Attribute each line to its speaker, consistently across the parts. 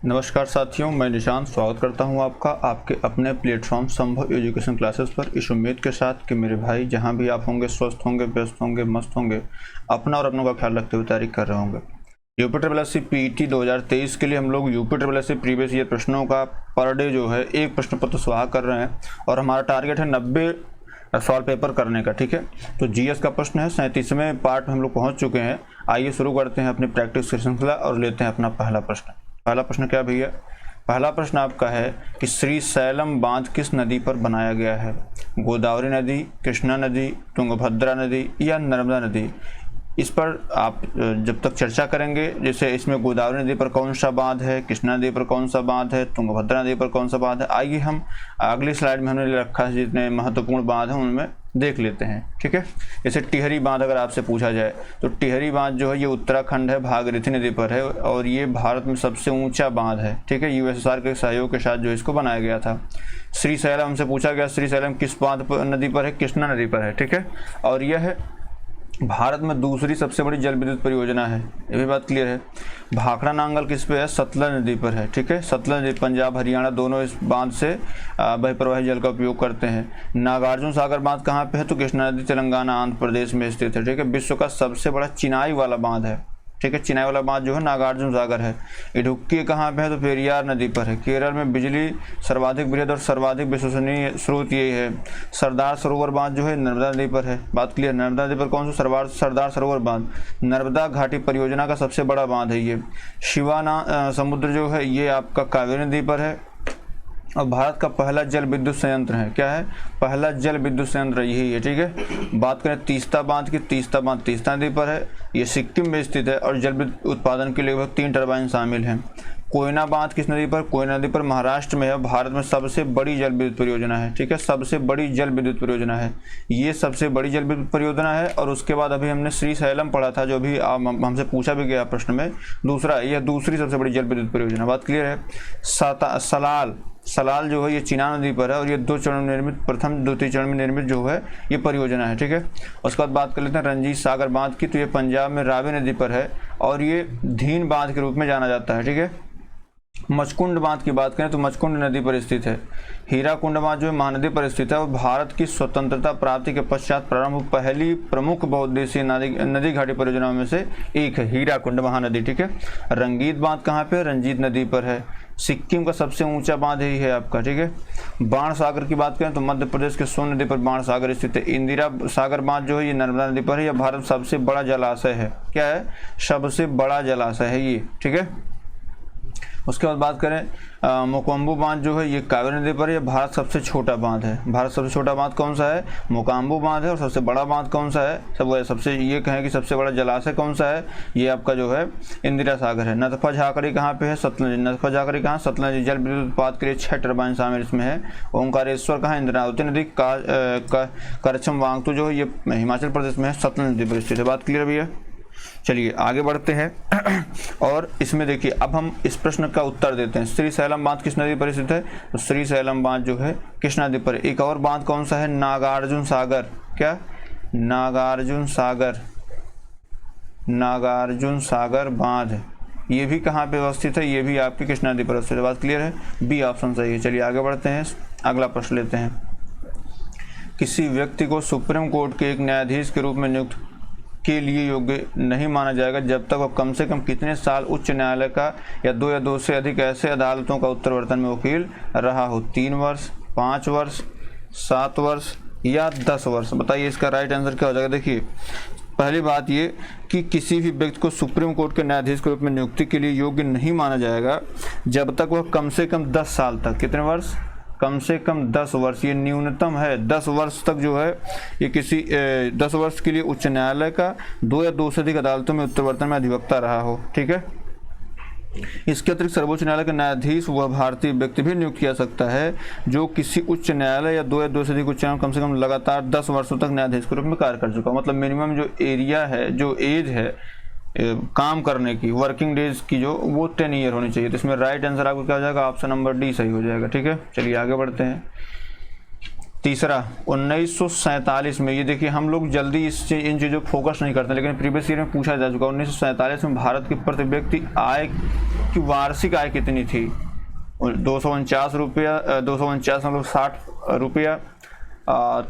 Speaker 1: नमस्कार साथियों, मैं निशांत स्वागत करता हूं आपका आपके अपने प्लेटफॉर्म संभव एजुकेशन क्लासेस पर, इस उम्मीद के साथ कि मेरे भाई जहां भी आप होंगे स्वस्थ होंगे, व्यस्त होंगे, मस्त होंगे, अपना और अपनों का ख्याल रखते हुए तैयारी कर रहे होंगे। UP triple S C PT 2023 के लिए हम लोग UP triple S C previous year प्रश्नों का पर डे जो है एक प्रश्न पत्र स्वाहा कर रहे हैं और हमारा टारगेट है 90 सॉल्व पेपर करने का। ठीक है, तो जीएस का प्रश्न है 37वें पार्ट में हम लोग पहुँच चुके हैं। आइए शुरू करते हैं अपनी प्रैक्टिस की श्रृंखला और लेते हैं अपना पहला प्रश्न। पहला प्रश्न क्या भैया? पहला प्रश्न आपका है कि श्रीशैलम बांध किस नदी पर बनाया गया है? गोदावरी नदी, कृष्णा नदी, तुंगभद्रा नदी या नर्मदा नदी? इस पर आप जब तक चर्चा करेंगे, जैसे इसमें गोदावरी नदी पर कौन सा बांध है, कृष्णा नदी पर कौन सा बांध है, तुंगभद्रा नदी पर कौन सा बांध है, आइए हम अगली स्लाइड में हमने रखा है जितने महत्वपूर्ण बांध हैं उनमें देख लेते हैं। ठीक है, जैसे टिहरी बांध अगर आपसे पूछा जाए तो टिहरी बांध जो है ये उत्तराखंड है, भागीरथी नदी पर है और ये भारत में सबसे ऊंचा बांध है। ठीक है, यूएसएसआर के सहयोग के साथ जो इसको बनाया गया था। श्रीशैलम हमसे पूछा गया, श्रीशैलम किस बांध नदी पर है? कृष्णा नदी पर है। ठीक है, और यह भारत में दूसरी सबसे बड़ी जल विद्युत परियोजना है, ये भी बात क्लियर है। भाखड़ा नांगल किस पे है? सतलज नदी पर है। ठीक है, सतलज नदी, पंजाब हरियाणा दोनों इस बांध से बहिर्प्रवाही जल का उपयोग करते हैं। नागार्जुन सागर बांध कहाँ पे है? तो कृष्णा नदी तेलंगाना आंध्र प्रदेश में स्थित है। ठीक है, विश्व का सबसे बड़ा चिनाई वाला बांध है। ठीक है, चिनाई वाला बांध जो है नागार्जुन सागर है। इडुक्की कहाँ पे है? तो पेरियार नदी पर है। केरल में बिजली सर्वाधिक वृहद और सर्वाधिक विश्वसनीय स्रोत यही है। सरदार सरोवर बांध जो है नर्मदा नदी पर है। बात क्लियर, नर्मदा नदी पर कौन सा? सरदार सरोवर बांध नर्मदा घाटी परियोजना का सबसे बड़ा बांध है ये। शिवाना समुद्र जो है ये आपका कावेरी नदी पर है और भारत का पहला जल विद्युत संयंत्र है। क्या है? पहला जल विद्युत संयंत्र यही है। ठीक है, बात करें तीस्ता बांध की, तीस्ता बांध तीस्ता नदी पर है, ये सिक्किम में स्थित है और जल विद्युत उत्पादन के लिए लगभग 3 टरबाइन शामिल हैं। कोयना बांध किस नदी पर? कोयना नदी पर महाराष्ट्र में है, भारत में सबसे बड़ी जल विद्युत परियोजना है। ठीक है, सबसे बड़ी जल विद्युत परियोजना है, ये सबसे बड़ी जल विद्युत परियोजना है। और उसके बाद अभी हमने श्रीशैलम पढ़ा था जो भी हमसे पूछा भी गया प्रश्न में, दूसरा यह दूसरी सबसे बड़ी जल विद्युत परियोजना। बात क्लियर है। सलाल जो है ये चिनाब नदी पर है और ये 2 चरण में निर्मित, प्रथम द्वितीय चरण में निर्मित जो है ये परियोजना है। ठीक है, उसके बाद बात कर लेते हैं रंजीत सागर बांध की, तो ये पंजाब में रावी नदी पर है और ये धीन बांध के रूप में जाना जाता है। ठीक है, मचकुंड बांध की बात करें तो मचकुंड नदी पर स्थित है। हीराकुंड बांध जो है महानदी पर स्थित है और भारत की स्वतंत्रता प्राप्ति के पश्चात प्रारंभ पहली प्रमुख बहुउद्देशीय नदी घाटी परियोजनाओं में से एक है हीराकुंड महानदी। ठीक है, रंगीत बांध कहाँ पे? रंजीत नदी पर है। सिक्किम का सबसे ऊंचा बांध यही है आपका। ठीक है, बाण सागर की बात करें तो मध्य प्रदेश के सोन नदी पर बाण सागर स्थित है। इंदिरा सागर बांध जो है ये नर्मदा नदी पर है, यह भारत सबसे बड़ा जलाशय है। क्या है? सबसे बड़ा जलाशय है ये। ठीक है, उसके बाद बात करें मोकाम्बू बांध जो है ये कावेरी नदी पर है, भारत सबसे छोटा बांध है। भारत सबसे छोटा बांध कौन सा है? मोकाम्बू बांध है। और सबसे बड़ा बांध कौन सा है? सबसे ये कहें कि सबसे बड़ा जलाशय कौन सा है? ये आपका जो है इंदिरा सागर है। नथफा झाकड़ी कहाँ पे है? सतलज। नथफा झाकड़ी कहाँ? सतलज। जल विद्युत उत्पाद के लिए 6 टरबाइन शामिल इसमें है। ओंकारेश्वर कहाँ? इंद्रावती नदी। करछम वांगतू जो है ये हिमाचल प्रदेश में है, सतलज नदी पर स्थित है। बात क्लियर भैया? चलिए आगे बढ़ते हैं और इसमें देखिए अब हम इस प्रश्न का उत्तर देते हैं। श्रीशैलम बांध किस नदी पर स्थित है? तो श्रीशैलम बांध जो है कृष्णा नदी पर। एक और बांध कौन सा है? नागार्जुन सागर। क्या? नागार्जुन सागर। नागार्जुन सागर बांध ये भी कहाँ पे अवस्थित है? ये भी आपकी कृष्णा नदी पर स्थित है। बात क्लियर है? बी ऑप्शन सही है। चलिए आगे बढ़ते हैं, अगला प्रश्न लेते हैं। किसी व्यक्ति को सुप्रीम कोर्ट के एक न्यायाधीश के रूप में नियुक्त के लिए योग्य नहीं माना जाएगा जब तक वह कम से कम कितने साल उच्च न्यायालय का या 2 से अधिक ऐसे अदालतों का उत्तरवर्तन में वकील रहा हो? 3 वर्ष, 5 वर्ष, 7 वर्ष या 10 वर्ष? बताइए इसका राइट आंसर क्या हो जाएगा। देखिए पहली बात ये कि किसी भी व्यक्ति को सुप्रीम कोर्ट के न्यायाधीश के रूप में नियुक्ति के लिए योग्य नहीं माना जाएगा जब तक वह कम से कम 10 साल तक, कितने वर्ष? कम से कम 10 वर्ष, ये न्यूनतम है। 10 वर्ष तक जो है ये किसी 10 वर्ष के लिए उच्च न्यायालय का 2 या 2 से अधिक अदालतों में उत्तरवर्तन में अधिवक्ता रहा हो। ठीक है, इसके अतिरिक्त सर्वोच्च न्यायालय के न्यायाधीश वह भारतीय व्यक्ति भी नियुक्त किया सकता है जो किसी उच्च न्यायालय या 2 से अधिक उच्च न्यायालय कम से कम लगातार 10 वर्षों तक न्यायाधीश के रूप में कार्य कर चुका। मतलब मिनिमम जो एरिया है, जो एज है काम करने की, वर्किंग डेज की जो, वो 10 ईयर होनी चाहिए। तो इसमें राइट आंसर आपको क्या हो जाएगा? ऑप्शन नंबर डी सही हो जाएगा। ठीक है, चलिए आगे बढ़ते हैं। तीसरा 1947 में, ये देखिए हम लोग जल्दी इन चीज़ों पर फोकस नहीं करते लेकिन प्रीवियस ईयर में पूछा जा चुका। 1947 में भारत की प्रति व्यक्ति आय इनकी वार्षिक आय कितनी थी? 249 रुपया, 249.60 रुपया,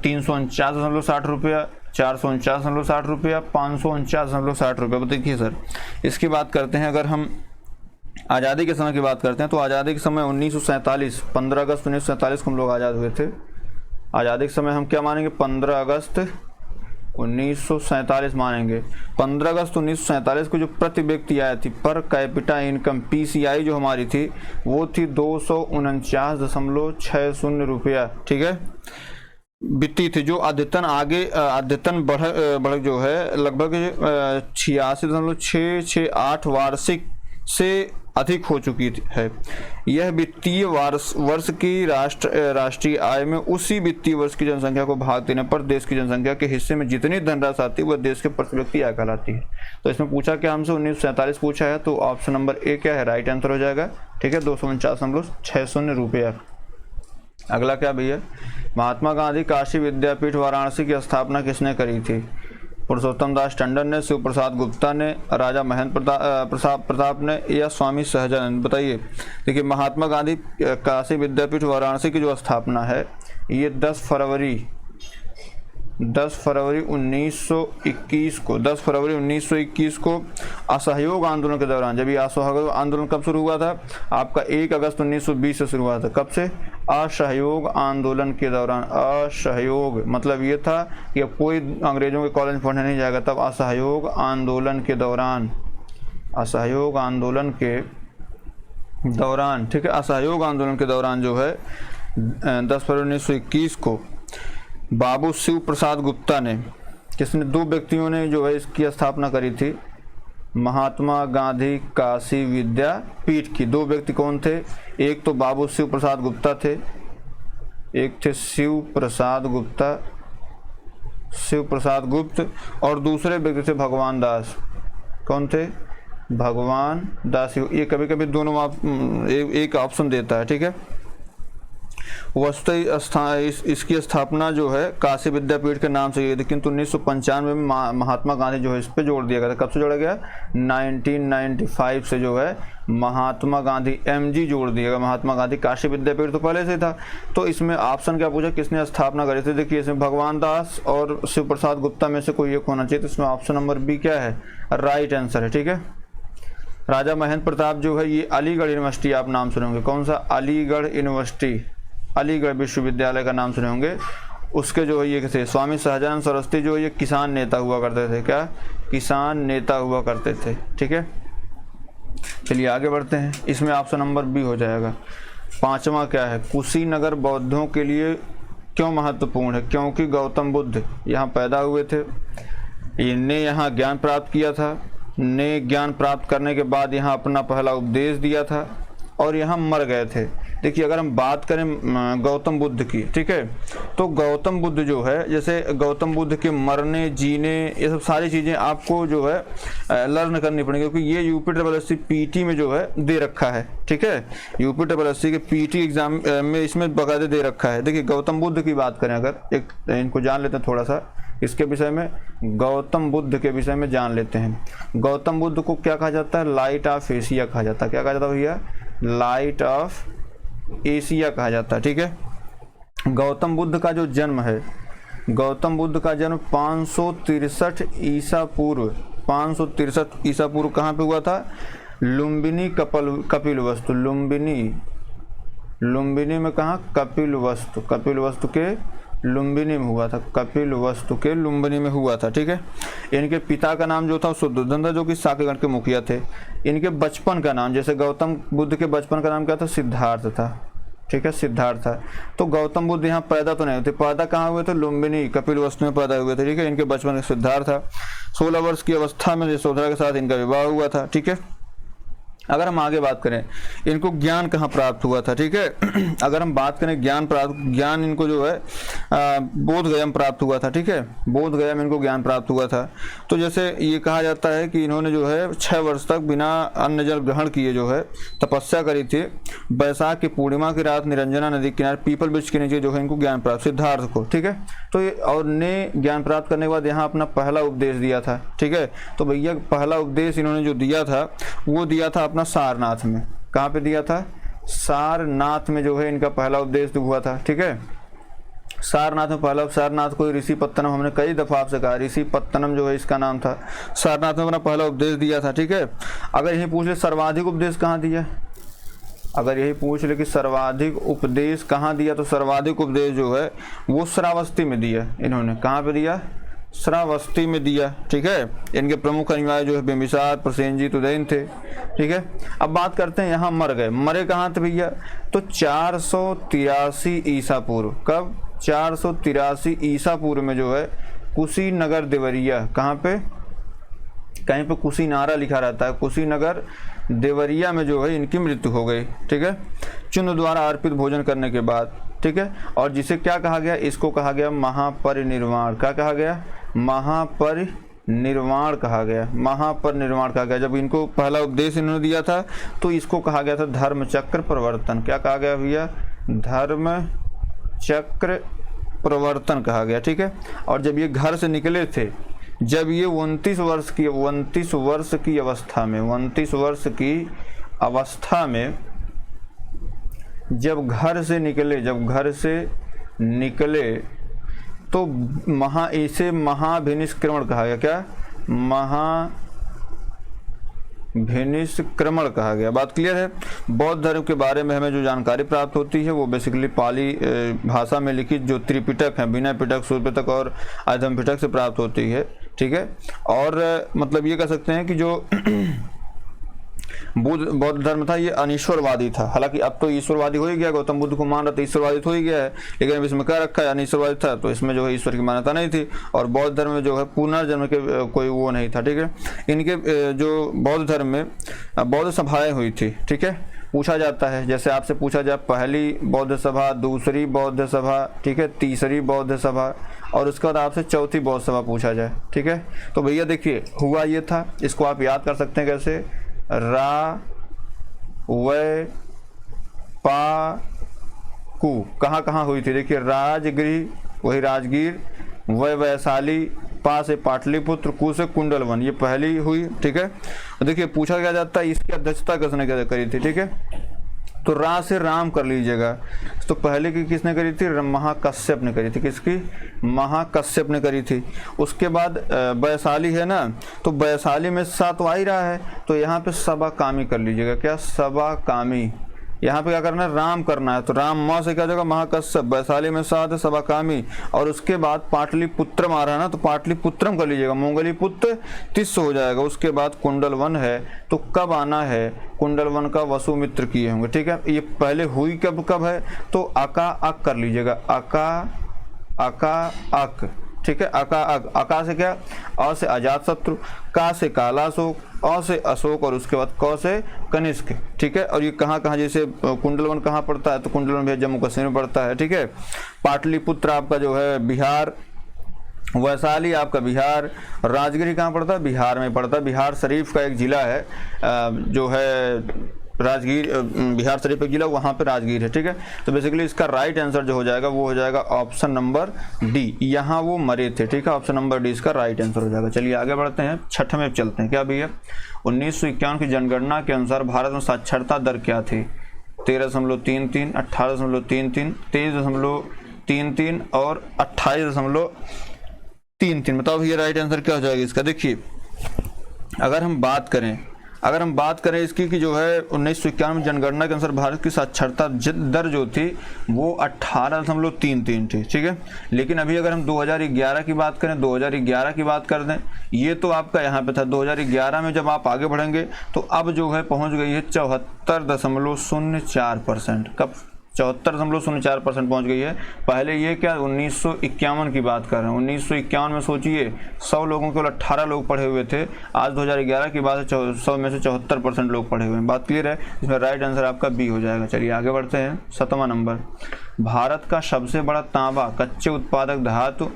Speaker 1: 349.60 रुपया, 449.60 रुपया, 549.60 रुपया। देखिए सर, इसकी बात करते हैं, अगर हम आज़ादी के समय की बात करते हैं तो आज़ादी के समय 1947, 15 अगस्त 1947 को हम लोग आज़ाद हुए थे। आज़ादी के समय हम क्या मानेंगे? 15 अगस्त 1947 मानेंगे। 15 अगस्त 1947 को जो प्रति व्यक्ति आय थी, पर कैपिटा इनकम PCI जो हमारी थी वो थी 249.60 रुपया। ठीक है, वित्तीय थी, जो अद्यतन बढ़ जो है लगभग 86.668 वार्षिक से अधिक हो चुकी है। यह वित्तीय वर्ष की राष्ट्रीय आय में उसी वित्तीय वर्ष की जनसंख्या को भाग देने पर देश की जनसंख्या के हिस्से में जितनी धनराशि आती है वह देश के प्रति व्यक्ति आय कहलाती है। तो इसमें पूछा क्या हमसे? 1947 पूछा है, तो ऑप्शन नंबर ए क्या है? राइट आंसर हो जाएगा। ठीक है, 249.60 रुपया। अगला क्या भैया? महात्मा गांधी काशी विद्यापीठ वाराणसी की स्थापना किसने करी थी? पुरुषोत्तम दास टंडन ने, शिव प्रसाद गुप्ता ने, राजा महेंद्र प्रताप ने, या स्वामी सहजानंद? बताइए। देखिए, महात्मा गांधी काशी विद्यापीठ वाराणसी की जो स्थापना है ये 10 फरवरी 1921 को असहयोग आंदोलन के दौरान, जब ये असहयोग आंदोलन कब शुरू हुआ था? आपका 1 अगस्त 1920 से शुरू हुआ था। कब से? असहयोग आंदोलन के दौरान। असहयोग मतलब ये था कि अब कोई अंग्रेजों के कॉलेज पढ़ने नहीं जाएगा, तब असहयोग आंदोलन के दौरान, असहयोग आंदोलन के दौरान, ठीक है, असहयोग आंदोलन के दौरान जो है 10 फरवरी 1921 को बाबू शिव प्रसाद गुप्ता ने, किसने? 2 व्यक्तियों ने जो है इसकी स्थापना करी थी, महात्मा गांधी काशी विद्यापीठ की। 2 व्यक्ति कौन थे? एक तो बाबू शिव प्रसाद गुप्ता थे, एक थे शिव प्रसाद गुप्त, और दूसरे व्यक्ति थे भगवान दास। कौन थे? भगवान दास। ये कभी कभी दोनों आप एक ऑप्शन देता है। ठीक है, वस्तुतः इसकी स्थापना जो है काशी विद्यापीठ के नाम से हुई थी, किंतु 1995 में महात्मा गांधी जो है इस पे जोड़ दिया गया था। कब से जोड़ा गया? 1995 से जो है महात्मा गांधी MG जोड़ दिया गया। महात्मा गांधी काशी विद्यापीठ तो पहले से था। तो इसमें ऑप्शन क्या पूछा, किसने स्थापना करी थी? देखिए, इसमें भगवान दास और शिव प्रसाद गुप्ता में से कोई एक होना चाहिए, तो इसमें ऑप्शन नंबर बी क्या है? राइट आंसर है। ठीक है, राजा महेंद्र प्रताप जो है ये अलीगढ़ यूनिवर्सिटी आप नाम सुने होंगे। कौन सा? अलीगढ़ यूनिवर्सिटी, अलीगढ़ विश्वविद्यालय का नाम सुने होंगे। उसके जो है ये थे स्वामी सहजानंद सरस्वती, जो ये किसान नेता हुआ करते थे। क्या? किसान नेता हुआ करते थे। ठीक है, चलिए आगे बढ़ते हैं। इसमें ऑप्शन नंबर बी हो जाएगा। 5वां क्या है? कुशीनगर बौद्धों के लिए क्यों महत्वपूर्ण है? क्योंकि गौतम बुद्ध यहाँ पैदा हुए थे, इनने यहाँ ज्ञान प्राप्त किया था, ने ज्ञान प्राप्त करने के बाद यहाँ अपना पहला उपदेश दिया था और यहाँ मर गए थे। देखिए, अगर हम बात करें गौतम बुद्ध की, ठीक है, तो गौतम बुद्ध जो है, जैसे गौतम बुद्ध के मरने, जीने, ये सब सारी चीज़ें आपको जो है लर्न करनी पड़ेंगी, क्योंकि ये UPSSC PT में जो है दे रखा है। ठीक है, UPSSC के PT एग्जाम में इसमें बाकायदे दे रखा है। देखिए, गौतम बुद्ध की बात करें, अगर एक इनको जान लेते हैं थोड़ा सा इसके विषय में, गौतम बुद्ध के विषय में जान लेते हैं। गौतम बुद्ध को क्या कहा जाता है? लाइट ऑफ एशिया कहा जाता है। क्या कहा जाता है भैया? लाइट ऑफ एशिया कहा जाता है। ठीक है, गौतम बुद्ध का जो जन्म है, गौतम बुद्ध का जन्म 563 ईसा पूर्व, 563 ईसा पूर्व कहाँ पे हुआ था? लुम्बिनी कपिलवस्तु, लुम्बिनी में कहाँ? कपिलवस्तु के लुम्बिनी में हुआ था, कपिलवस्तु के लुम्बिनी में हुआ था। ठीक है, इनके पिता का नाम जो था शुद्धोधन, जो कि साकेगण के मुखिया थे। इनके बचपन का नाम, जैसे गौतम बुद्ध के बचपन का नाम क्या था? सिद्धार्थ था। ठीक है, सिद्धार्थ था। तो गौतम बुद्ध यहाँ पैदा तो नहीं हुए थे, पैदा कहाँ हुए थे? लुम्बिनी कपिलवस्तु में पैदा हुए थे। ठीक है, इनके बचपन में सिद्धार्थ था। 16 वर्ष की अवस्था में यशोधरा के साथ इनका विवाह हुआ था। ठीक है, अगर हम आगे बात करें, इनको ज्ञान कहाँ प्राप्त हुआ था? ठीक है, अगर हम बात करें ज्ञान इनको जो है बोध गया में प्राप्त हुआ था। ठीक है, बोध गया में इनको ज्ञान प्राप्त हुआ था। तो जैसे ये कहा जाता है कि इन्होंने जो है 6 वर्ष तक बिना अन्न जल ग्रहण किए जो है तपस्या करी थी, बैसाख की पूर्णिमा की रात निरंजना नदी के किनारे पीपल वृक्ष के नीचे जो है इनको ज्ञान प्राप्त, सिद्धार्थ को, ठीक है। तो ये और ने ज्ञान प्राप्त करने के बाद यहाँ अपना पहला उपदेश दिया था, ठीक है। तो भैया पहला उपदेश इन्होंने जो दिया था वो दिया था अपना सारनाथ में। कहाँ पे दिया था? सारनाथ में जो है इनका पहला उपदेश हुआ था, ठीक है। सारनाथ में पहला, सारनाथ को ऋषि पत्तनम, हमने कई दफा आपसे कहा ऋषि पत्तनम जो है इसका नाम था। सारनाथ में अपना पहला उपदेश दिया था, ठीक है। अगर यही पूछ ले सर्वाधिक उपदेश कहाँ दिया, अगर यही पूछ ले कि सर्वाधिक उपदेश कहाँ दिया, तो सर्वाधिक उपदेश जो है वो श्रावस्ती में दिया इन्होंने। कहाँ पे दिया? श्रावस्ती में दिया, ठीक है। इनके प्रमुख अनुयायी जो है बिंबिसार, प्रसेनजीत, उदयन थे, ठीक है। अब बात करते हैं यहाँ मर गए, मरे कहाँ थे भैया? तो 483 ईसा पूर्व। कब? 483 ईसा पूर्व में जो है कुशीनगर देवरिया, कहाँ पे? कहीं पे कुशीनारा लिखा रहता है, कुशीनगर देवरिया में जो है इनकी मृत्यु हो गई, ठीक है। चुन द्वारा अर्पित भोजन करने के बाद, ठीक है। और जिसे क्या कहा गया? इसको कहा गया महापरिनिर्वाण। क्या कहा गया? महापरिनिर्वाण कहा गया, महापरिनिर्वाण कहा गया। जब इनको पहला उपदेश इन्होंने दिया था तो इसको कहा गया था धर्म चक्र प्रवर्तन। क्या कहा गया भैया? धर्म चक्र प्रवर्तन कहा गया, ठीक है। और जब ये घर से निकले थे, जब ये 29 वर्ष की अवस्था में जब घर से निकले तो इसे महाभिनिष्क्रमण कहा गया। क्या? महाभिनिष्क्रमण कहा गया। बात क्लियर है? बौद्ध धर्म के बारे में हमें जो जानकारी प्राप्त होती है वो बेसिकली पाली भाषा में लिखित जो त्रिपिटक है, विनय पिटक, सूर्य पिटक और आधम पिटक से प्राप्त होती है, ठीक है। और मतलब ये कह सकते हैं कि जो बौद्ध धर्म था ये अनीश्वरवादी था। हालांकि अब तो ईश्वरवादी हो ही गया, गौतम बुद्ध को मान रहा था ईश्वरवादी हो ही गया है, लेकिन अब इसमें क्या रखा है? अनीश्वरवादी था, तो इसमें जो है ईश्वर की मान्यता नहीं थी। और बौद्ध धर्म में जो है पुनर्जन्म के कोई वो नहीं था, ठीक है। इनके जो बौद्ध धर्म में बौद्ध सभाएं हुई थी, ठीक है। पूछा जाता है, जैसे आपसे पूछा जाए पहली बौद्ध सभा, दूसरी बौद्ध सभा, ठीक है, तीसरी बौद्ध सभा, और उसके बाद आपसे चौथी बौद्ध सभा पूछा जाए, ठीक है। तो भैया देखिए हुआ ये था, इसको आप याद कर सकते हैं कैसे? रा वै पा कु कहाँ कहाँ हुई थी? देखिए राजगृह, वही राजगीर, वैशाली, पा से पाटलिपुत्र, कु से कुंडलवन, ये पहली हुई, ठीक है। देखिए पूछा क्या जाता है इसकी अध्यक्षता किसने करी थी, ठीक है। तो रा से राम कर लीजिएगा। तो पहले की किसने करी थी? महाकश्यप ने करी थी। किसकी? महाकश्यप ने करी थी। उसके बाद वैशाली है ना, तो वैशाली में सा तो आ ही रहा है, तो यहाँ पे सबाकामी कर लीजिएगा। क्या? सबाकामी। यहाँ पे क्या करना है? राम करना है, तो राम म से क्या हो जाएगा? महाकश्यप। वैशाली में साथ है सबाकामी। और उसके बाद पाटलिपुत्रम आ रहा है ना, तो पाटलिपुत्रम कर लीजिएगा, मोंगलीपुत्र तिस्स हो जाएगा। उसके बाद कुंडलवन है, तो कब आना है? कुंडलवन का वसुमित्र किए होंगे, ठीक है। ये पहले हुई कब है? तो अका अक कर लीजिएगा, अका अक, ठीक है। अका अक, अका से क्या? अ से अजात शत्रु, का से कालाशोक, अ से अशोक, और उसके बाद क से कनिष्क, ठीक है। और ये कहाँ कहाँ, जैसे कुंडलवन कहाँ पड़ता है? तो कुंडलवन भी जम्मू कश्मीर में पड़ता है, ठीक है। पाटलिपुत्र आपका जो है बिहार, वैशाली आपका बिहार, राजगिरी कहाँ पड़ता है? बिहार में पड़ता है। बिहार शरीफ का एक जिला है जो है राजगीर, बिहार शरीफ एक जिला, वहाँ पे राजगीर है, ठीक है। तो बेसिकली इसका राइट आंसर जो हो जाएगा वो हो जाएगा ऑप्शन नंबर डी, यहाँ वो मरे थे, ठीक है। ऑप्शन नंबर डी इसका राइट आंसर हो जाएगा। चलिए आगे बढ़ते हैं, छठे में चलते हैं। क्या भैया? 1951 की जनगणना के अनुसार भारत में साक्षरता दर क्या थी? 13.33, 18.33, 23.33 और 28.33। बताओ भैया राइट आंसर क्या हो जाएगा इसका? देखिए अगर हम बात करें इसकी कि जो है 1951 में जनगणना के अनुसार भारत की साक्षरता दर जो थी वो 18.33 थी, ठीक है। लेकिन अभी अगर हम 2011 की बात कर दें, ये तो आपका यहाँ पे था 2011 में। जब आप आगे बढ़ेंगे तो अब जो है पहुँच गई है 74.04%। कब? 74.04% पहुँच गई है। पहले ये क्या 1951 की बात कर रहे हैं। 1951 में सोचिए 100 लोगों केवल 18 लोग पढ़े हुए थे। आज 2011 की बात है 100 में से 74% लोग पढ़े हुए हैं। बात क्लियर है? इसमें राइट आंसर आपका बी हो जाएगा। चलिए आगे बढ़ते हैं। 7वां नंबर, भारत का सबसे बड़ा तांबा कच्चे उत्पादक धातु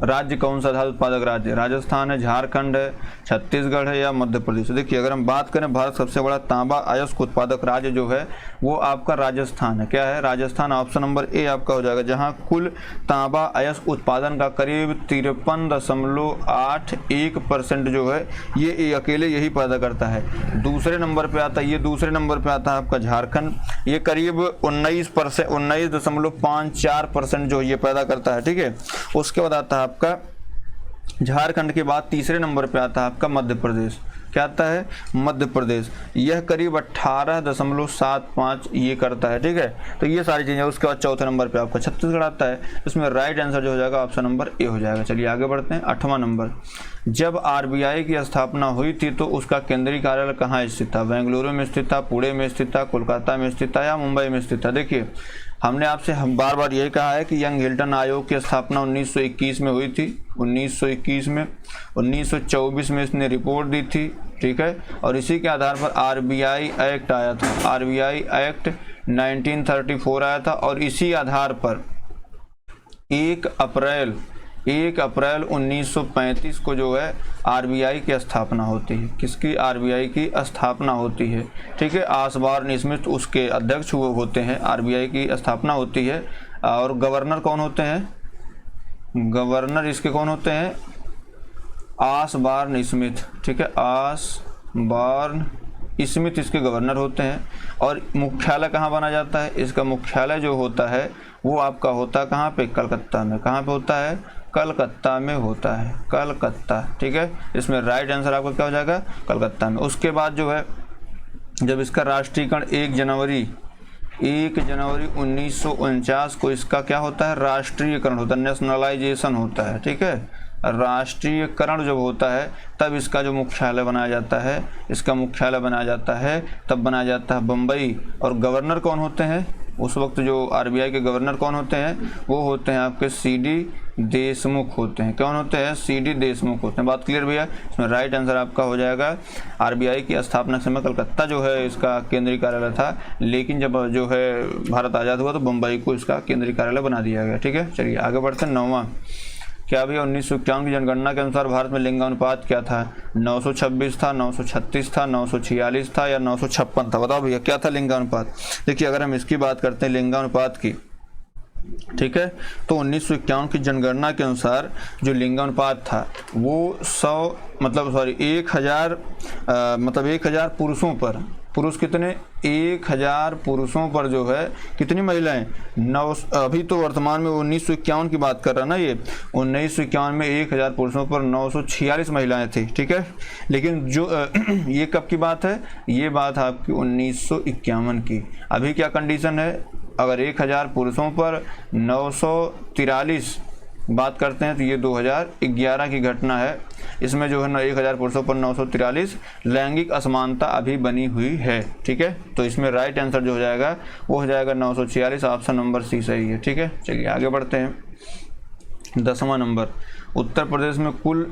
Speaker 1: राज्य कौन सा धातु उत्पादक राज्य है? राजस्थान है, झारखंड है, छत्तीसगढ़ है या मध्य प्रदेश है? देखिए अगर हम बात करें भारत सबसे बड़ा तांबा अयस्क उत्पादक राज्य जो है वो आपका राजस्थान है। क्या है? राजस्थान। ऑप्शन नंबर ए आपका हो जाएगा, जहां कुल तांबा अयस्क उत्पादन का करीब 53.81% जो है ये अकेले यही पैदा करता है। दूसरे नंबर पे आता है, ये दूसरे नंबर पे आता है आपका झारखंड, ये करीब 19.54% जो ये पैदा करता है। ठीक है, उसके बाद आता है आपका झारखंड के बाद तीसरे नंबर पे आता है आपका मध्य प्रदेश। क्या आता है? मध्य प्रदेश, यह करीब 18.75 ये करता है। ठीक है, तो ये सारी चीज़ें। उसके बाद चौथे नंबर पे आपका छत्तीसगढ़ आता है। इसमें राइट आंसर जो हो जाएगा ऑप्शन नंबर ए हो जाएगा। चलिए आगे बढ़ते हैं। 8वां नंबर, जब आरबीआई की स्थापना हुई थी तो उसका केंद्रीय कार्यालय कहाँ स्थित था? बेंगलुरु में स्थित था, पुणे में स्थित था, कोलकाता में स्थित था या मुंबई में स्थित था? देखिए हमने आपसे बार बार यही कहा है कि यंग हिल्टन आयोग की स्थापना 1921 में हुई थी, 1921 में। 1924 में इसने रिपोर्ट दी थी। ठीक है, और इसी के आधार पर आरबीआई एक्ट आया था। आरबीआई एक्ट 1934 आया था और इसी आधार पर 1 अप्रैल 1935 को जो है आरबीआई की स्थापना होती है। किसकी? आरबीआई की स्थापना होती है। ठीक है, आसबार्न स्मिथ उसके अध्यक्ष होते हैं। आरबीआई की स्थापना होती है और गवर्नर कौन होते हैं? गवर्नर इसके कौन होते हैं? आसबार्न स्मिथ। ठीक है, आसबार्न स्मिथ इसके गवर्नर होते हैं। और मुख्यालय कहाँ बना जाता है? इसका मुख्यालय जो होता है वो आपका होता कहाँ पे? कलकत्ता में। कहाँ पे होता है? कलकत्ता में होता है, कलकत्ता। ठीक है, इसमें राइट आंसर आपका क्या हो जाएगा? कलकत्ता में। उसके बाद जो है जब इसका राष्ट्रीयकरण 1 जनवरी 1949 को इसका क्या होता है? राष्ट्रीयकरण होता है, नेशनलाइजेशन होता है। ठीक है, राष्ट्रीयकरण जब होता है तब इसका जो मुख्यालय बनाया जाता है, इसका मुख्यालय बनाया जाता है तब बनाया जाता है बम्बई। और गवर्नर कौन होते हैं उस वक्त? जो आरबीआई के गवर्नर कौन होते हैं? वो होते हैं आपके सीडी देशमुख होते हैं। कौन होते हैं? सीडी देशमुख होते हैं। बात क्लियर भैया? इसमें राइट आंसर आपका हो जाएगा आरबीआई की स्थापना के समय कलकत्ता जो है इसका केंद्रीय कार्यालय था, लेकिन जब जो है भारत आज़ाद हुआ तो बम्बई को इसका केंद्रीय कार्यालय बना दिया गया। ठीक है, चलिए आगे बढ़ते हैं। 9वां, क्या भैया 1951 की जनगणना के अनुसार भारत में लिंगानुपात क्या था? 926 था, 936 था, 946 था या 956 था? बताओ भैया क्या था लिंगानुपात? देखिए अगर हम इसकी बात करते हैं लिंगानुपात की, ठीक है, तो 1951 की जनगणना के अनुसार जो लिंगानुपात था वो 1000 पुरुषों पर, पुरुष कितने? 1000 पुरुषों पर जो है कितनी महिलाएं? 9। अभी तो वर्तमान में 1951 की बात कर रहा ना, ये 1951 में 1000 पुरुषों पर 946 महिलाएं थी। ठीक है, लेकिन जो ये कब की बात है? ये बात है आपकी 1951 की। अभी क्या कंडीशन है? अगर 1000 पुरुषों पर 943 बात करते हैं तो ये 2011 की घटना है। इसमें जो है ना 1000 पुरुषों पर 943 लैंगिक असमानता अभी बनी हुई है। ठीक है, तो इसमें राइट आंसर जो हो जाएगा वो हो जाएगा 946। ऑप्शन नंबर सी सही है। ठीक है, चलिए आगे बढ़ते हैं। 10वां नंबर, उत्तर प्रदेश में कुल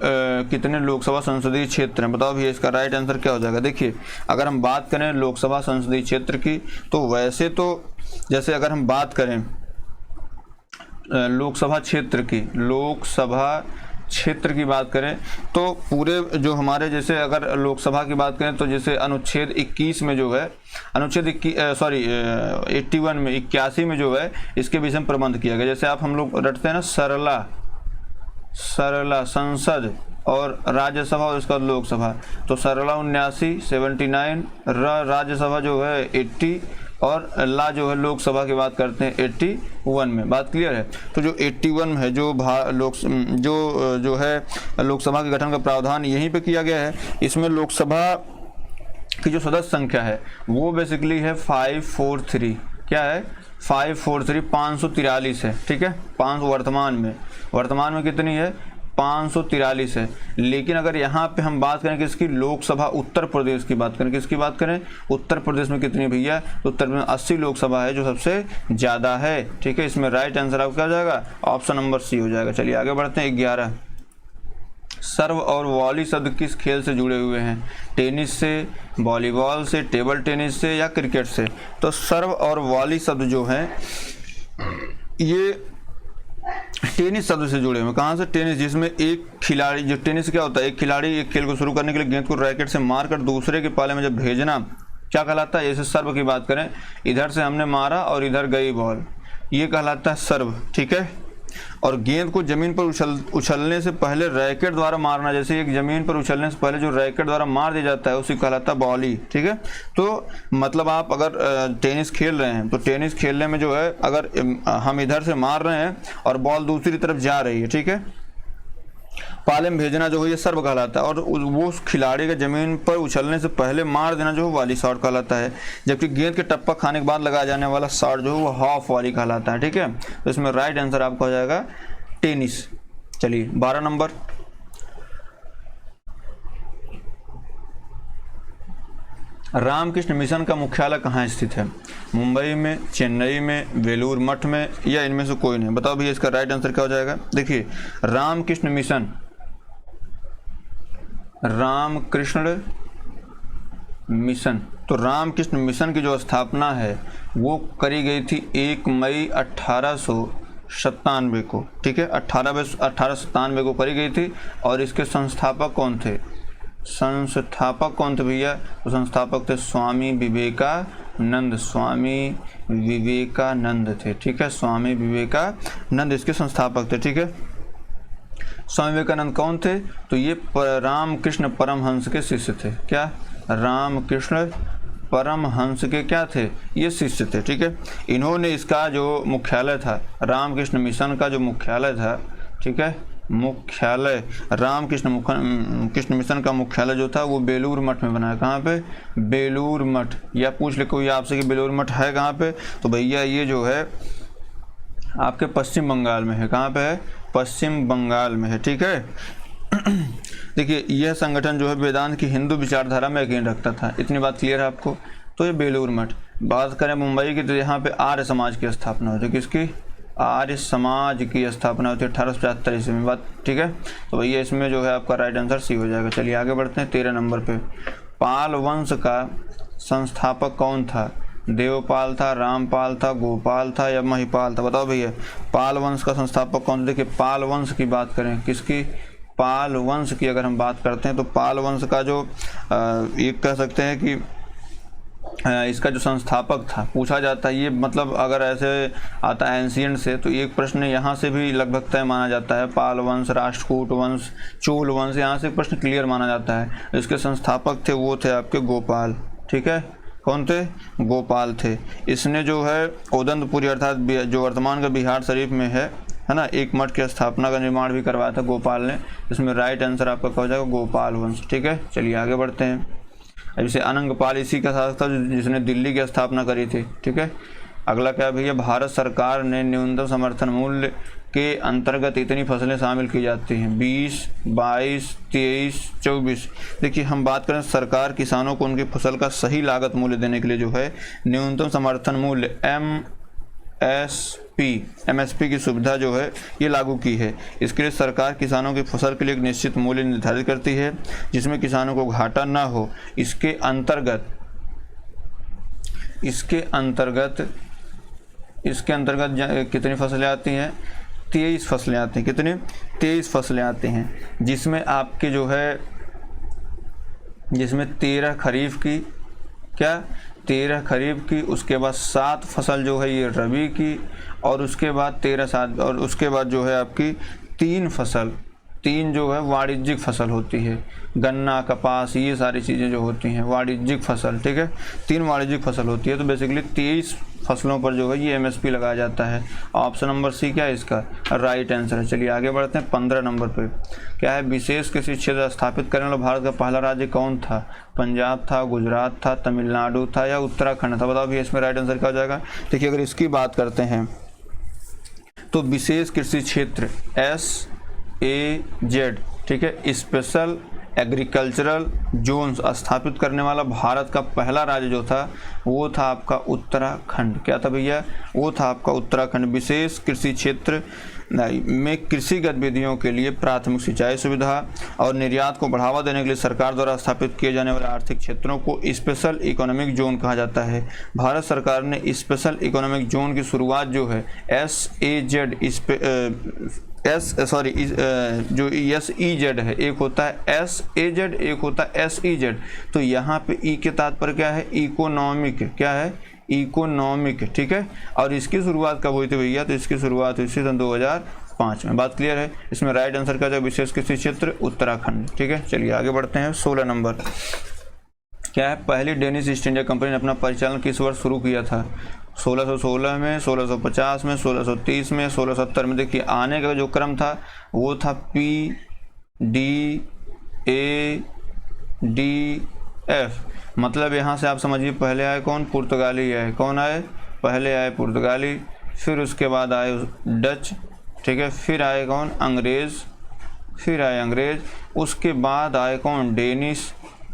Speaker 1: कितने लोकसभा संसदीय क्षेत्र हैं? बताओ भैया इसका राइट आंसर क्या हो जाएगा? देखिए अगर हम बात करें लोकसभा संसदीय क्षेत्र की तो वैसे तो जैसे अगर हम बात करें लोकसभा क्षेत्र की बात करें तो पूरे जो हमारे जैसे अगर लोकसभा की बात करें तो जैसे अनुच्छेद 21 में जो है, अनुच्छेद 81 में 81 में जो है इसके विषय में प्रबंध किया गया। जैसे आप हम लोग रटते हैं ना सरला संसद और राज्यसभा और इसका लोकसभा, तो सरला 79 राज्यसभा जो है 80 और ला जो है लोकसभा की बात करते हैं 81 में। बात क्लियर है? तो जो 81 में है जो है लोकसभा के गठन का प्रावधान यहीं पे किया गया है। इसमें लोकसभा की जो सदस्य संख्या है वो बेसिकली है 543। क्या है? 543, 543 है। ठीक है, 5 वर्तमान में कितनी है? 543 है। लेकिन अगर यहाँ पे हम बात करें किसकी? लोकसभा उत्तर प्रदेश की बात करें, किसकी बात करें? उत्तर प्रदेश में कितनी भैया? तो उत्तर प्रदेश में 80 लोकसभा है जो सबसे ज़्यादा है। ठीक है, इसमें राइट आंसर आपका क्या हो जाएगा? ऑप्शन नंबर सी हो जाएगा। चलिए आगे बढ़ते हैं। 11, सर्व और वॉली शब्द किस खेल से जुड़े हुए हैं? टेनिस से, वॉलीबॉल से, टेबल टेनिस से या क्रिकेट से? तो सर्व और वॉली शब्द जो हैं ये टेनिस शब्द से जुड़े हुए। कहाँ से? टेनिस, जिसमें एक खिलाड़ी, जो टेनिस क्या होता है, एक खिलाड़ी एक खेल को शुरू करने के लिए गेंद को रैकेट से मारकर दूसरे के पाले में जब भेजना, क्या कहलाता है? जैसे सर्व की बात करें, इधर से हमने मारा और इधर गई बॉल, ये कहलाता है सर्व, ठीक है। और गेंद को जमीन पर उछलने से पहले रैकेट द्वारा मारना, जैसे एक जमीन पर उछलने से पहले जो रैकेट द्वारा मार दिया जाता है उसी कहलाता है वॉली, ठीक है। तो मतलब आप अगर टेनिस खेल रहे हैं तो टेनिस खेलने में जो है, अगर हम इधर से मार रहे हैं और बॉल दूसरी तरफ जा रही है, ठीक है, पाले में भेजना जो है ये सर्व कहलाता है। और वो उस खिलाड़ी का जमीन पर उछलने से पहले मार देना जो है वॉली शॉट कहलाता है। जबकि गेंद के टप्पा खाने के बाद लगाया जाने वाला शॉट जो है वो हाफ वॉली कहलाता है, ठीक है। तो इसमें राइट आंसर आपका हो जाएगा टेनिस। चलिए 12 नंबर, रामकृष्ण मिशन का मुख्यालय कहाँ स्थित है? मुंबई में, चेन्नई में, बेलूर मठ में, या इनमें से कोई नहीं? बताओ भैया इसका राइट आंसर क्या हो जाएगा? देखिए रामकृष्ण मिशन, रामकृष्ण मिशन, तो रामकृष्ण मिशन की जो स्थापना है वो करी गई थी 1 मई 1897 को, ठीक है। 1897 को करी गई थी। और इसके संस्थापक कौन थे? संस्थापक कौन थे भैया? तो संस्थापक थे स्वामी विवेकानंद, स्वामी विवेकानंद थे, ठीक है। स्वामी विवेकानंद इसके संस्थापक थे, ठीक है। स्वामी विवेकानंद कौन थे? तो ये रामकृष्ण परमहंस के शिष्य थे। क्या? रामकृष्ण परमहंस के क्या थे? ये शिष्य थे, ठीक है। इन्होंने इसका जो मुख्यालय था, रामकृष्ण मिशन का जो मुख्यालय था, ठीक है, मुख्यालय कृष्ण मिशन का मुख्यालय जो था वो बेलूर मठ में बनाया। कहाँ पे? बेलूर मठ। या पूछ ले कोई आपसे कि बेलूर मठ है कहाँ पे? तो भैया ये जो है आपके पश्चिम बंगाल में है। कहाँ पे है? पश्चिम बंगाल में है, ठीक है। देखिए यह संगठन जो है वेदांत की हिंदू विचारधारा में यकीन रखता था। इतनी बात क्लियर है आपको? तो ये बेलूर मठ। बात करें मुंबई की तो यहाँ पे आर्य समाज की स्थापना हुई थी। किसकी? आर्य समाज की स्थापना हुई थी 1875 ईस्वी में। बात ठीक है। तो भैया इसमें जो है आपका राइट आंसर सी हो जाएगा। चलिए आगे बढ़ते हैं 13 नंबर पे। पाल वंश का संस्थापक कौन था? देवपाल था, रामपाल था, गोपाल था या महिपाल था? बताओ भैया पाल वंश का संस्थापक कौन? देखिए पाल वंश की बात करें, किसकी? पाल वंश की अगर हम बात करते हैं तो पाल वंश का जो एक कह सकते हैं कि इसका जो संस्थापक था पूछा जाता है, ये मतलब अगर ऐसे आता है एंशिएंट से तो एक प्रश्न यहाँ से भी लगभग तय माना जाता है। पाल वंश, राष्ट्रकूट वंश, चोल वंश, यहाँ से प्रश्न क्लियर माना जाता है। इसके संस्थापक थे वो थे आपके गोपाल, ठीक है। कौन थे? गोपाल थे। इसने जो है उदंतपुरी अर्थात जो वर्तमान का बिहार शरीफ में है ना, एक मठ की स्थापना का निर्माण भी करवाया था गोपाल ने। इसमें राइट आंसर आपका क्या हो जाएगा? गोपाल वंश, ठीक है। चलिए आगे बढ़ते हैं। जैसे अनंगपाल इसी का साथ था जिसने दिल्ली की स्थापना करी थी, ठीक है। अगला क्या भैया? भारत सरकार ने न्यूनतम समर्थन मूल्य के अंतर्गत इतनी फसलें शामिल की जाती हैं 20, 22, 23, 24। देखिए हम बात करें सरकार किसानों को उनकी फसल का सही लागत मूल्य देने के लिए जो है न्यूनतम समर्थन मूल्य MSP की सुविधा जो है ये लागू की है। इसके लिए सरकार किसानों की फसल के लिए एक निश्चित मूल्य निर्धारित करती है जिसमें किसानों को घाटा ना हो। इसके अंतर्गत कितनी फसलें आती हैं? 23 फसलें आती हैं। कितनी? 23 फसलें आती हैं, जिसमें आपके जो है जिसमें 13 खरीफ की, क्या 13 खरीफ की, उसके बाद 7 फसल जो है ये रबी की, और उसके बाद 13 और उसके बाद जो है आपकी 3 जो है वाणिज्यिक फसल होती है। गन्ना, कपास, ये सारी चीज़ें जो होती हैं वाणिज्यिक फसल, ठीक है। 3 वाणिज्यिक फसल होती है। तो बेसिकली 23 फसलों पर जो है ये MSP लगाया जाता है। ऑप्शन नंबर सी क्या है इसका? राइट आंसर है। चलिए आगे बढ़ते हैं 15 नंबर पे। क्या है? विशेष कृषि क्षेत्र स्थापित करने वाला भारत का पहला राज्य कौन था? पंजाब था, गुजरात था, तमिलनाडु था या उत्तराखंड था? बताओ भी इसमें राइट आंसर क्या हो जाएगा? देखिए अगर इसकी बात करते हैं तो विशेष कृषि क्षेत्र SAZ, ठीक है, स्पेशल एग्रीकल्चरल जोन्स स्थापित करने वाला भारत का पहला राज्य जो था वो था आपका उत्तराखंड। क्या था भैया? वो था आपका उत्तराखंड। विशेष कृषि क्षेत्र में कृषि गतिविधियों के लिए प्राथमिक सिंचाई सुविधा और निर्यात को बढ़ावा देने के लिए सरकार द्वारा स्थापित किए जाने वाले आर्थिक क्षेत्रों को स्पेशल इकोनॉमिक जोन कहा जाता है। भारत सरकार ने स्पेशल इकोनॉमिक जोन की शुरुआत जो है SEZ है, एक होता है SAZ, एक होता है SEZ। तो यहाँ पे ई के तात्पर्य क्या है? इकोनॉमिक। क्या है? इकोनॉमिक। ठीक है। और इसकी शुरुआत कब हुई थी भैया? तो इसकी शुरुआत हुई थी सन 2005 में। बात क्लियर है? इसमें राइट आंसर क्या था? विशेष कृषि क्षेत्र उत्तराखंड। ठीक है, चलिए आगे बढ़ते हैं। 16 नंबर क्या है? पहली डेनिश ईस्ट इंडिया कंपनी ने अपना परिचालन किस वर्ष शुरू किया था? 1616 में, 1650 में, 1630 में, 1670 में। देखिए आने का जो क्रम था वो था PDADF। मतलब यहाँ से आप समझिए पहले आए कौन? पुर्तगाली आए। कौन आए? पहले आए पुर्तगाली, फिर उसके बाद आए डच। ठीक है, फिर आए कौन? अंग्रेज़, फिर आए अंग्रेज़, उसके बाद आए कौन? डेनिश,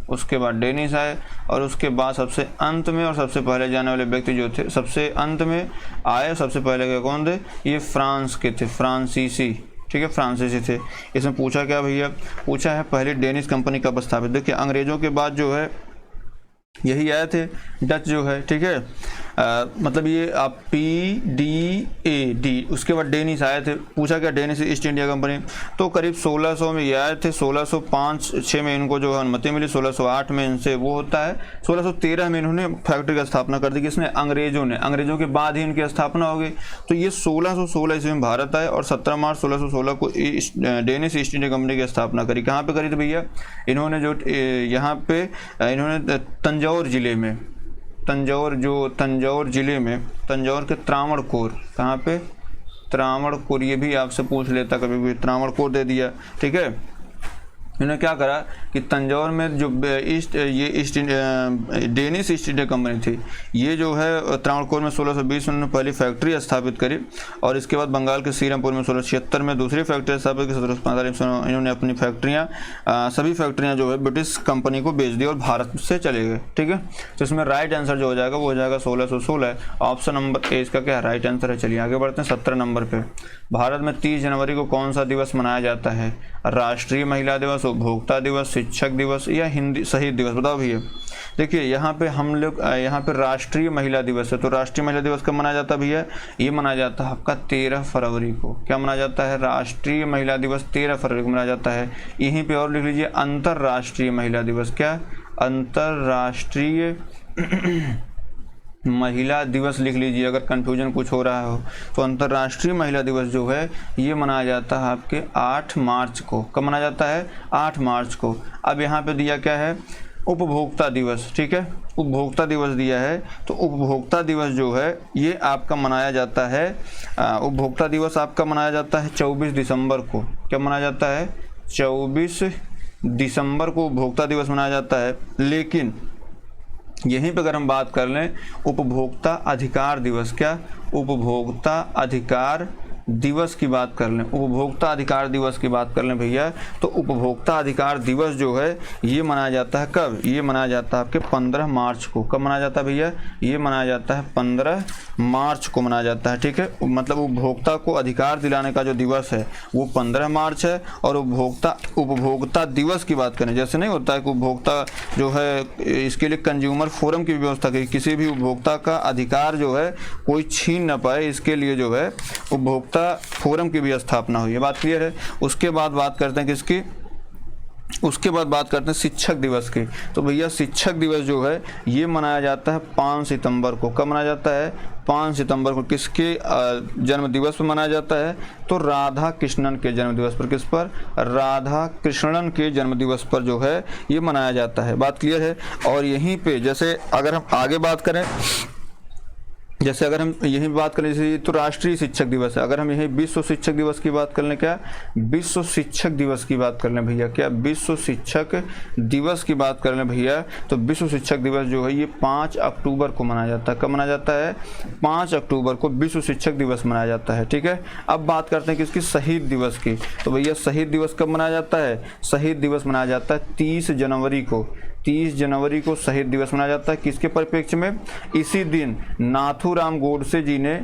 Speaker 1: उसके बाद डेनिश आए, और उसके बाद सबसे अंत में और सबसे पहले जाने वाले व्यक्ति जो थे, सबसे अंत में आए सबसे पहले के कौन थे? ये फ्रांस के थे, फ्रांसीसी। ठीक है, फ्रांसीसी थे। इसमें पूछा क्या भैया? पूछा है पहली डेनिश कंपनी कब स्थापित। देखिए अंग्रेजों के बाद जो है यही आए थे डच जो है। ठीक है, मतलब ये आप PDAD, उसके बाद डेनिश आए थे। पूछा क्या? Danish east India company. तो करीब 1600 में ये आए थे। 1605-6 में इनको जो है अनुमति मिली। 1608 में इनसे वो होता है। 1613 में इन्होंने फैक्ट्री की स्थापना कर दी। किसने? अंग्रेजों ने। अंग्रेजों के बाद ही इनकी स्थापना हो गई। तो ये 1616 ईस्वी में भारत आए और 17 मार्च 1616 को डेनिश ईस्ट इंडिया कंपनी की स्थापना करी। कहाँ पे करी थी भैया? इन्होंने जो यहाँ पे इन्होंने तंजौर जिले में, तंजौर जिले में, तंजौर के त्रावणकोर। कहाँ पे? त्रावणकोर। ये भी आपसे पूछ लेता कभी भी, त्रावणकोर दे दिया। ठीक है, इन्होंने क्या करा कि तंजौर में जो डेनिश ईस्ट इंडिया कंपनी थी, ये जो है त्रावणकोर में 1620 में उन्होंने पहली फैक्ट्री स्थापित करी, और इसके बाद बंगाल के सीरमपुर में 1676 में दूसरी फैक्ट्री स्थापित की। 1745 में इन्होंने अपनी फैक्ट्रियाँ सभी फैक्ट्रियाँ जो है ब्रिटिश कंपनी को बेच दी और भारत से चले गए। ठीक है, तो इसमें राइट आंसर जो हो जाएगा वो हो जाएगा 1616। ऑप्शन नंबर ए इसका क्या राइट आंसर है। चलिए आगे बढ़ते हैं 17 नंबर पे। भारत में 30 जनवरी को कौन सा दिवस मनाया जाता है? राष्ट्रीय महिला दिवस, उपभोक्ता दिवस, शिक्षक दिवस या हिंदी शहीद दिवस? बताओ भैया। देखिए यहाँ पे हम लोग यहाँ पे राष्ट्रीय महिला दिवस है। तो राष्ट्रीय महिला दिवस कब मनाया जाता है भैया? ये मनाया जाता है आपका 13 फरवरी को। क्या मनाया जाता है? राष्ट्रीय महिला दिवस 13 फरवरी को मनाया जाता है। यहीं पे और लिख लीजिए अंतर्राष्ट्रीय महिला दिवस। क्या? अंतर्राष्ट्रीय महिला दिवस लिख लीजिए अगर कंफ्यूजन कुछ हो रहा हो तो। अंतर्राष्ट्रीय महिला दिवस जो है ये मनाया जाता है आपके 8 मार्च को। कब मनाया जाता है? 8 मार्च को। अब यहाँ पे दिया क्या है? उपभोक्ता दिवस। ठीक है, उपभोक्ता दिवस दिया है। तो उपभोक्ता दिवस जो है ये आपका मनाया जाता है, उपभोक्ता दिवस आपका मनाया जाता है 24 दिसंबर को। क्या मनाया जाता है? 24 दिसंबर को उपभोक्ता दिवस मनाया जाता है। लेकिन यहीं पर अगर हम बात कर लें उपभोक्ता अधिकार दिवस, क्या? उपभोक्ता अधिकार दिवस की बात कर लें, उपभोक्ता अधिकार दिवस की बात कर लें भैया, तो उपभोक्ता अधिकार दिवस जो है ये मनाया जाता है कब? ये मनाया जाता है आपके 15 मार्च को। कब मनाया जाता है भैया? ये मनाया जाता है 15 मार्च को मनाया जाता है। ठीक है, मतलब उपभोक्ता को अधिकार दिलाने का जो दिवस है वो 15 मार्च है। और उपभोक्ता दिवस की बात करें, जैसे नहीं होता है कि उपभोक्ता जो है इसके लिए कंज्यूमर फोरम की व्यवस्था की, किसी भी उपभोक्ता का अधिकार जो है कोई छीन न पाए, इसके लिए जो है उपभोक्ता फोरम की भी स्थापना हुई है। बात क्लियर है। उसके बाद बात करते हैं किसकी? उसके बाद बात करते हैं शिक्षक दिवस की। तो भैया शिक्षक दिवस जो है ये मनाया जाता है 5 सितंबर को। कब मनाया जाता है? 5 सितंबर को। किसके जन्म दिवस पर मनाया जाता है? तो राधा कृष्णन के जन्म दिवस पर। किस पर? राधा कृष्णन के जन्म दिवस पर जो है ये मनाया जाता है। बात क्लियर है। और यहीं पे जैसे अगर हम आगे बात करें जैसे अगर हम यही बात करें, जैसे तो राष्ट्रीय शिक्षक दिवस है, अगर हम यही विश्व शिक्षक दिवस की बात कर लें, क्या विश्व शिक्षक दिवस की बात कर लें भैया, क्या विश्व शिक्षक दिवस की बात कर लें भैया, तो विश्व शिक्षक दिवस जो है ये 5 अक्टूबर को मनाया जाता है। कब मनाया जाता है? 5 अक्टूबर को विश्व शिक्षक दिवस मनाया जाता है। ठीक है, अब बात करते हैं किसकी? शहीद दिवस की। तो भैया शहीद दिवस कब मनाया जाता है? शहीद दिवस मनाया जाता है 30 जनवरी को। 30 जनवरी को शहीद दिवस मनाया जाता है। किसके परिप्रेक्ष्य में? इसी दिन नाथूराम गोडसे जी ने,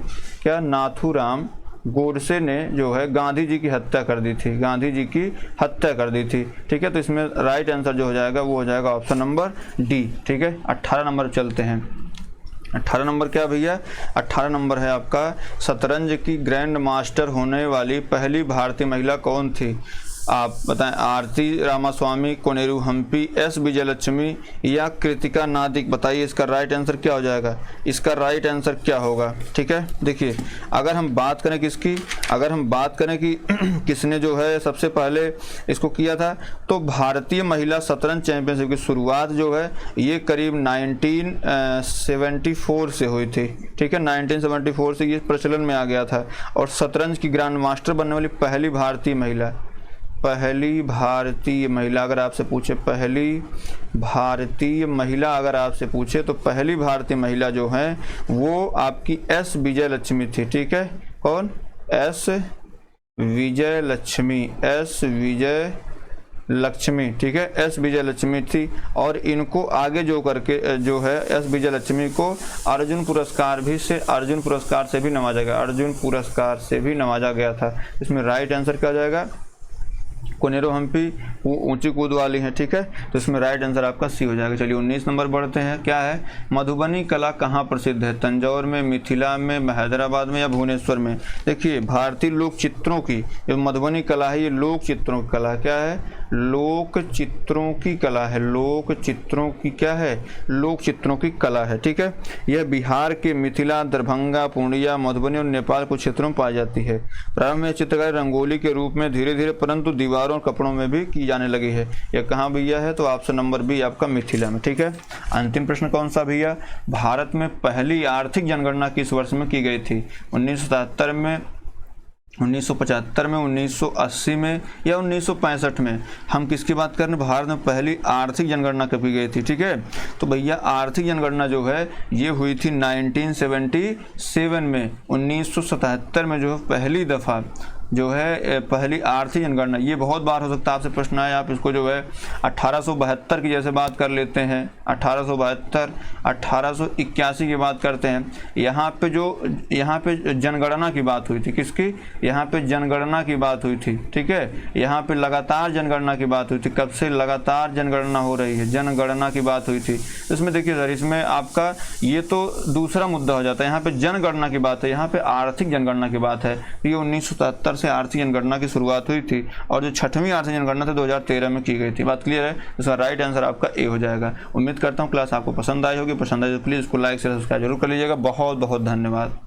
Speaker 1: क्या नाथूराम गोडसे ने जो है गांधी जी की हत्या कर दी थी, गांधी जी की हत्या कर दी थी। ठीक है, तो इसमें राइट आंसर जो हो जाएगा वो हो जाएगा ऑप्शन नंबर डी। ठीक है, 18 नंबर चलते हैं। 18 नंबर क्या भैया? 18 नंबर है आपका, शतरंज की ग्रैंड मास्टर होने वाली पहली भारतीय महिला कौन थी? आप बताएं, आरती रामास्वामी, कोनेरू हम्पी, एस विजयलक्ष्मी या कृतिका नादिक। बताइए इसका राइट आंसर क्या हो जाएगा? इसका राइट आंसर क्या होगा? ठीक है, देखिए अगर हम बात करें किसकी, अगर हम बात करें कि किसने जो है सबसे पहले इसको किया था, तो भारतीय महिला शतरंज चैंपियनशिप की शुरुआत जो है ये करीब 1974 से हुई थी। ठीक है, 1974 से ये प्रचलन में आ गया था। और शतरंज की ग्रैंड मास्टर बनने वाली पहली भारतीय महिला, पहली भारतीय महिला अगर आपसे पूछे, पहली भारतीय महिला अगर आपसे पूछे, तो पहली भारतीय महिला जो है वो आपकी एस विजयलक्ष्मी थी। ठीक है, कौन? S Vijayalakshmi, S Vijayalakshmi. ठीक है, एस विजयलक्ष्मी थी। और इनको आगे जो करके जो है एस विजयलक्ष्मी को अर्जुन पुरस्कार से भी नवाजा गया, अर्जुन पुरस्कार से भी नवाजा गया था। इसमें राइट आंसर क्या हो जाएगा? कोनेरू हम्पी वो ऊंची कूद वाली है। ठीक है, तो इसमें राइट आंसर आपका सी हो जाएगा। चलिए 19 नंबर बढ़ते हैं। क्या है? मधुबनी कला कहाँ प्रसिद्ध है? तंजौर में, मिथिला में, हैदराबाद में या भुवनेश्वर में? देखिए भारतीय लोक चित्रों की जो मधुबनी कला है ये लोक चित्रों की कला, क्या है? लोक चित्रों की कला है। लोक चित्रों की क्या है? लोक चित्रों की कला है। ठीक है, यह बिहार के मिथिला, दरभंगा, पूर्णिया, मधुबनी और नेपाल कुछ क्षेत्रों में पाई जाती है। प्रारंभ में चित्रकारी रंगोली के रूप में धीरे धीरे परंतु दीवारों और कपड़ों में भी की जाने लगी है। यह कहाँ भैया है? तो ऑप्शन नंबर बी आपका मिथिला में। ठीक है, अंतिम प्रश्न कौन सा भैया? भारत में पहली आर्थिक जनगणना किस वर्ष में की गई थी? 1977 में, 1975 में, 1980 में या 1965 में? हम किसकी बात कर रहे हैं? भारत में पहली आर्थिक जनगणना कब की गई थी? ठीक है, तो भैया आर्थिक जनगणना जो है ये हुई थी 1977 में। 1977 में जो है पहली दफ़ा जो है पहली आर्थिक जनगणना, ये बहुत बार हो सकता है आपसे प्रश्न आए, आप इसको जो है 1872 की जैसे बात कर लेते हैं, 1872, 1881 की बात करते हैं। यहाँ पे जनगणना की बात हुई थी। किसकी? यहाँ पे जनगणना की बात हुई थी। ठीक है, यहाँ पे लगातार जनगणना की बात हुई थी। कब से लगातार जनगणना हो रही है? जनगणना की बात हुई थी। इसमें देखिए सर, इसमें आपका ये तो दूसरा मुद्दा हो जाता है। यहाँ पे जनगणना की बात है, यहाँ पे आर्थिक जनगणना की बात है। ये 1977 से आर्थिक जनगणना की शुरुआत हुई थी और जो 6वीं आर्थिक जनगणना थी 2013 में की गई थी। बात क्लियर है? इसका राइट आंसर आपका ए हो जाएगा। उम्मीद करता हूँ क्लास आपको पसंद आई होगी। पसंद आई तो प्लीज़ इसको लाइक शेयर सब्सक्राइब जरूर कर लीजिएगा। बहुत बहुत धन्यवाद।